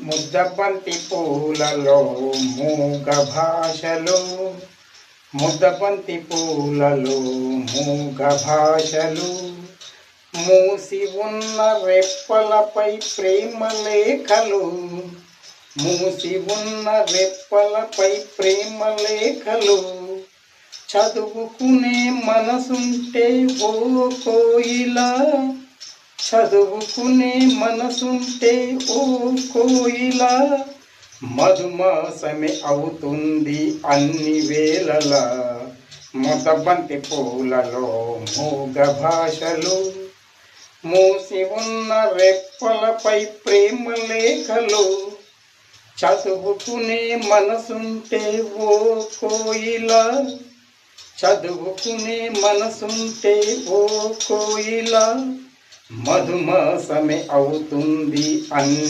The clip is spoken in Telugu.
ముద్దబంతి పూలలో మూగ భాషలు, ముద్దబంతి పూలలో మూగ భాషలు, మూసి ఉన్న రెప్పలపై ప్రేమ లేఖలు, మూసి ఉన్న రెప్పలపై ప్రేమ లేఖలు, చదువుకునే మనసుంటే ఓ కోయిలా, చదువుకునే మనసుంటే ఓ కోయిలా, మధుమాసమే అవుతుంది అన్ని వేళలా, ముద్దబంతి పూలలో మూగ భాషలు, మూసి ఉన్న రెప్పలపై ప్రేమ లేఖలు, చదువుకునే మనసుంటే ఓ కోయిలా, చదువుకునే మనసుంటే ఓ కోయిలా, మధుమాసమే అవుతుంది అన్ని